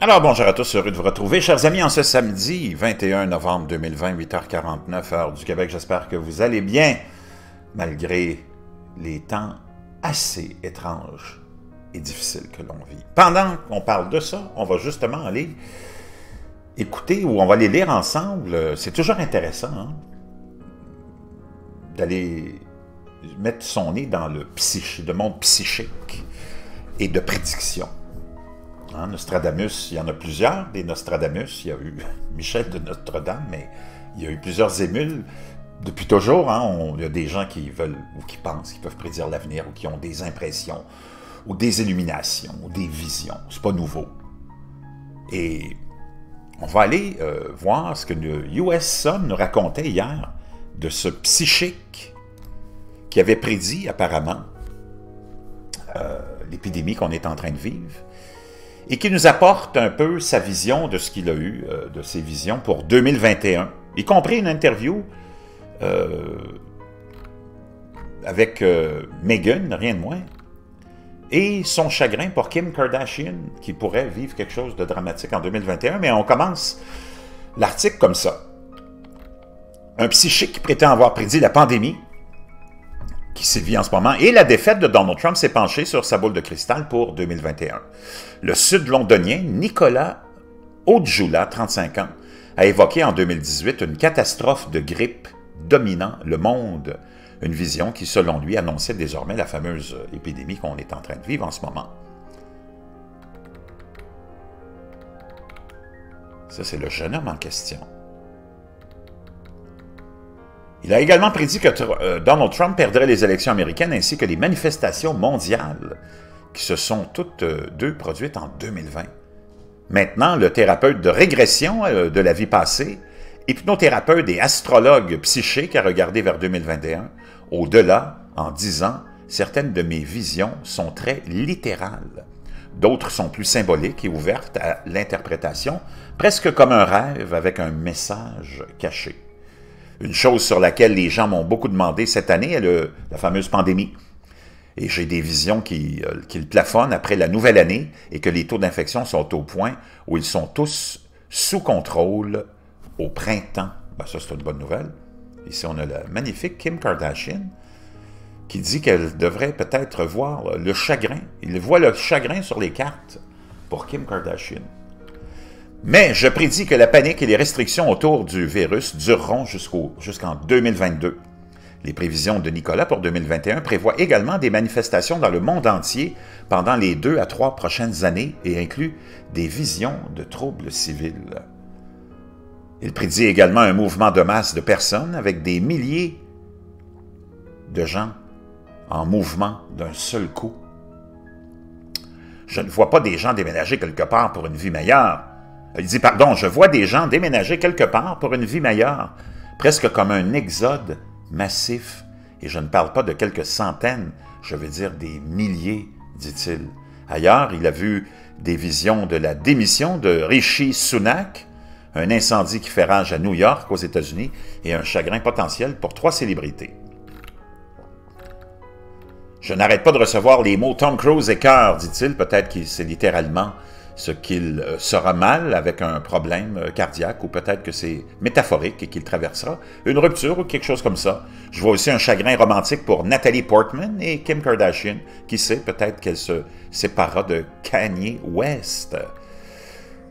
Alors, bonjour à tous, heureux de vous retrouver, chers amis, en ce samedi 21 novembre 2020, 8h49, heure du Québec. J'espère que vous allez bien, malgré les temps assez étranges et difficiles que l'on vit. Pendant qu'on parle de ça, on va justement aller écouter ou on va les lire ensemble. C'est toujours intéressant d'aller mettre son nez dans le monde psychique et de prédiction. Nostradamus, il y en a plusieurs, des Nostradamus. Il y a eu Michel de Notre-Dame, mais il y a eu plusieurs émules. Depuis toujours, il y a des gens qui veulent ou qui pensent qu'ils peuvent prédire l'avenir ou qui ont des impressions ou des illuminations ou des visions. C'est pas nouveau. Et on va aller voir ce que le US Sun nous racontait hier de ce psychique qui avait prédit apparemment l'épidémie qu'on est en train de vivre, et qui nous apporte un peu sa vision de ce qu'il a eu, de ses visions pour 2021, y compris une interview avec Meghan, rien de moins, et son chagrin pour Kim Kardashian, qui pourrait vivre quelque chose de dramatique en 2021, mais on commence l'article comme ça. Un psychique prétend avoir prédit la pandémie qui sévit en ce moment, et la défaite de Donald Trump s'est penchée sur sa boule de cristal pour 2021. Le sud-londonien Nicolas Odjoula, 35 ans, a évoqué en 2018 une catastrophe de grippe dominant le monde, une vision qui, selon lui, annonçait désormais la fameuse épidémie qu'on est en train de vivre en ce moment. Ça, c'est le jeune homme en question. Il a également prédit que Donald Trump perdrait les élections américaines ainsi que les manifestations mondiales qui se sont toutes deux produites en 2020. Maintenant, le thérapeute de régression de la vie passée, hypnothérapeute et astrologue psychique a regardé vers 2021, au-delà, en disant « Certaines de mes visions sont très littérales. D'autres sont plus symboliques et ouvertes à l'interprétation, presque comme un rêve avec un message caché. » Une chose sur laquelle les gens m'ont beaucoup demandé cette année est la fameuse pandémie. Et j'ai des visions qui plafonnent après la nouvelle année et que les taux d'infection sont au point où ils sont tous sous contrôle au printemps. Ben ça, c'est une bonne nouvelle. Ici, on a la magnifique Kim Kardashian qui dit qu'elle devrait peut-être voir le chagrin. Il voit le chagrin sur les cartes pour Kim Kardashian. Mais je prédis que la panique et les restrictions autour du virus dureront jusqu'en 2022. Les prévisions de Nicolas pour 2021 prévoient également des manifestations dans le monde entier pendant les 2 à 3 prochaines années et incluent des visions de troubles civils. Il prédit également un mouvement de masse de personnes avec des milliers de gens en mouvement d'un seul coup. Je ne vois pas des gens déménager quelque part pour une vie meilleure. Il dit, pardon, je vois des gens déménager quelque part pour une vie meilleure, presque comme un exode massif. Et je ne parle pas de quelques centaines, je veux dire des milliers, dit-il. Ailleurs, il a vu des visions de la démission de Rishi Sunak, un incendie qui fait rage à New York, aux États-Unis, et un chagrin potentiel pour 3 célébrités. Je n'arrête pas de recevoir les mots Tom Cruise et cœur, dit-il, peut-être que c'est littéralement ce qu'il sera mal avec un problème cardiaque, ou peut-être que c'est métaphorique et qu'il traversera une rupture ou quelque chose comme ça. Je vois aussi un chagrin romantique pour Natalie Portman et Kim Kardashian. Qui sait, peut-être qu'elle se séparera de Kanye West.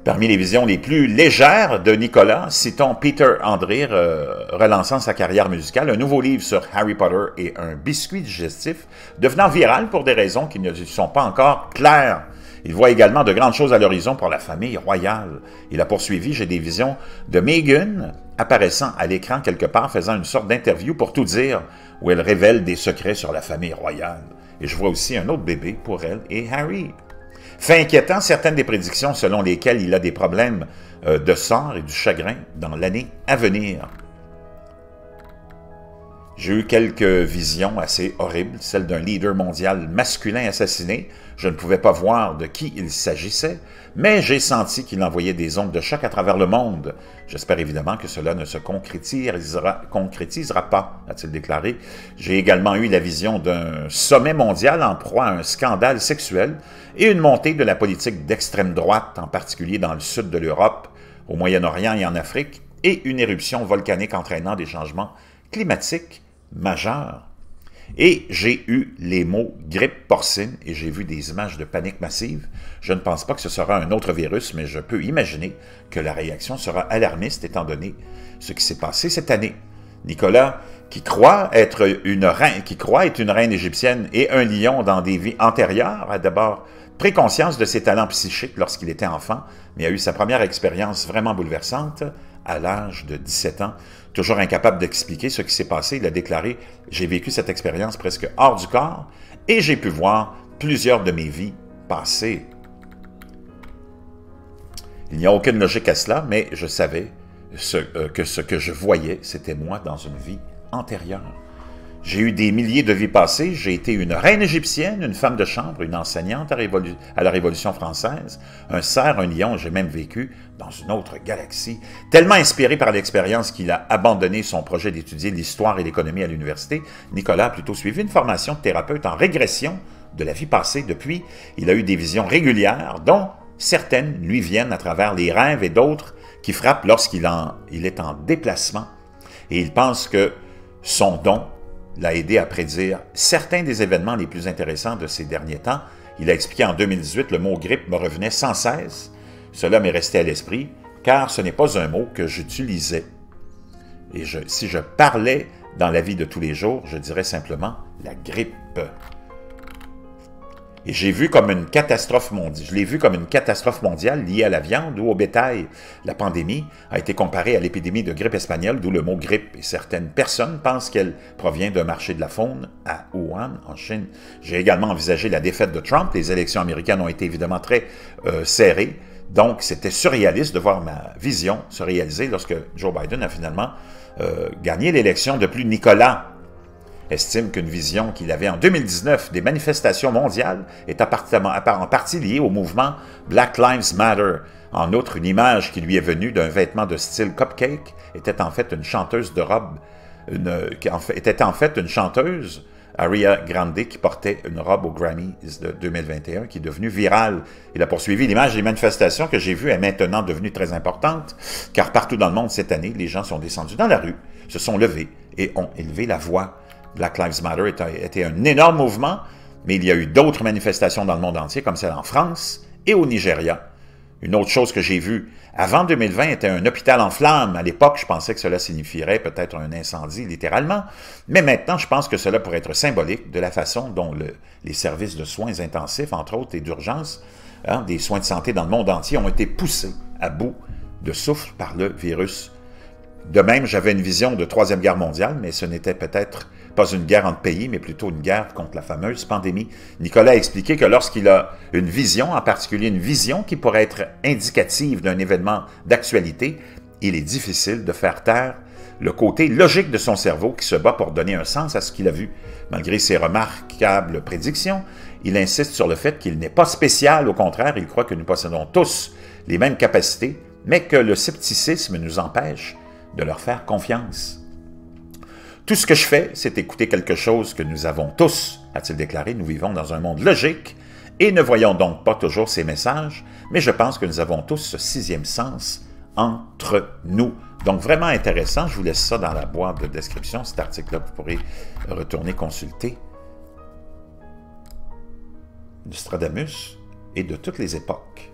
Parmi les visions les plus légères de Nicolas, citons Peter Andre relançant sa carrière musicale, un nouveau livre sur Harry Potter et un biscuit digestif devenant viral pour des raisons qui ne sont pas encore claires. Il voit également de grandes choses à l'horizon pour la famille royale. Il a poursuivi, j'ai des visions de Meghan apparaissant à l'écran quelque part, faisant une sorte d'interview pour tout dire, où elle révèle des secrets sur la famille royale. Et je vois aussi un autre bébé pour elle et Harry. Fait inquiétant, certaines des prédictions selon lesquelles il a des problèmes de sang et du chagrin dans l'année à venir. J'ai eu quelques visions assez horribles, celle d'un leader mondial masculin assassiné. Je ne pouvais pas voir de qui il s'agissait, mais j'ai senti qu'il envoyait des ondes de choc à travers le monde. J'espère évidemment que cela ne se concrétisera pas, a-t-il déclaré. J'ai également eu la vision d'un sommet mondial en proie à un scandale sexuel et une montée de la politique d'extrême droite, en particulier dans le sud de l'Europe, au Moyen-Orient et en Afrique, et une éruption volcanique entraînant des changements climatiques majeurs. Et j'ai eu les mots grippe porcine et j'ai vu des images de panique massive. Je ne pense pas que ce sera un autre virus, mais je peux imaginer que la réaction sera alarmiste étant donné ce qui s'est passé cette année. Nicolas, qui croit être une reine égyptienne et un lion dans des vies antérieures, a d'abord pris conscience de ses talents psychiques lorsqu'il était enfant, mais a eu sa première expérience vraiment bouleversante à l'âge de 17 ans. Toujours incapable d'expliquer ce qui s'est passé, il a déclaré « J'ai vécu cette expérience presque hors du corps et j'ai pu voir plusieurs de mes vies passer. » Il n'y a aucune logique à cela, mais je savais que ce que je voyais, c'était moi dans une vie antérieure. J'ai eu des milliers de vies passées, j'ai été une reine égyptienne, une femme de chambre, une enseignante à la Révolution française, un cerf, un lion, j'ai même vécu dans une autre galaxie. Tellement inspiré par l'expérience qu'il a abandonné son projet d'étudier l'histoire et l'économie à l'université, Nicolas a plutôt suivi une formation de thérapeute en régression de la vie passée. Depuis, il a eu des visions régulières, dont certaines lui viennent à travers les rêves et d'autres qui frappent lorsqu'il est en déplacement. Et il pense que son don l'a aidé à prédire certains des événements les plus intéressants de ces derniers temps. Il a expliqué en 2018, le mot grippe me revenait sans cesse. Cela m'est resté à l'esprit, car ce n'est pas un mot que j'utilisais. Et si je parlais dans la vie de tous les jours, je dirais simplement la grippe. Et j'ai vu comme une catastrophe mondiale. Je l'ai vu comme une catastrophe mondiale liée à la viande ou au bétail. La pandémie a été comparée à l'épidémie de grippe espagnole, d'où le mot grippe. Et certaines personnes pensent qu'elle provient d'un marché de la faune à Wuhan, en Chine. J'ai également envisagé la défaite de Trump. Les élections américaines ont été évidemment très serrées. Donc, c'était surréaliste de voir ma vision se réaliser lorsque Joe Biden a finalement gagné l'élection. De plus, Nicolas estime qu'une vision qu'il avait en 2019 des manifestations mondiales est en partie liée au mouvement Black Lives Matter. En outre, une image qui lui est venue d'un vêtement de style cupcake était en fait une chanteuse de robe, Ariana Grande, qui portait une robe aux Grammys de 2021, qui est devenue virale. Il a poursuivi l'image des manifestations que j'ai vues est maintenant devenue très importante, car partout dans le monde cette année, les gens sont descendus dans la rue, se sont levés et ont élevé la voix. Black Lives Matter était un énorme mouvement, mais il y a eu d'autres manifestations dans le monde entier, comme celle en France et au Nigeria. Une autre chose que j'ai vue avant 2020 était un hôpital en flammes. À l'époque, je pensais que cela signifierait peut-être un incendie, littéralement, mais maintenant, je pense que cela pourrait être symbolique de la façon dont les services de soins intensifs, entre autres, et d'urgence, des soins de santé dans le monde entier, ont été poussés à bout de souffle par le virus. De même, j'avais une vision de Troisième Guerre mondiale, mais ce n'était peut-être pas une guerre entre pays, mais plutôt une guerre contre la fameuse pandémie. Nicolas a expliqué que lorsqu'il a une vision, en particulier une vision qui pourrait être indicative d'un événement d'actualité, il est difficile de faire taire le côté logique de son cerveau qui se bat pour donner un sens à ce qu'il a vu. Malgré ses remarquables prédictions, il insiste sur le fait qu'il n'est pas spécial, au contraire, il croit que nous possédons tous les mêmes capacités, mais que le scepticisme nous empêche de leur faire confiance. Tout ce que je fais, c'est écouter quelque chose que nous avons tous, a-t-il déclaré. Nous vivons dans un monde logique et ne voyons donc pas toujours ces messages, mais je pense que nous avons tous ce sixième sens entre nous. Donc, vraiment intéressant. Je vous laisse ça dans la boîte de description. Cet article-là, vous pourrez retourner consulter. Nostradamus et de toutes les époques.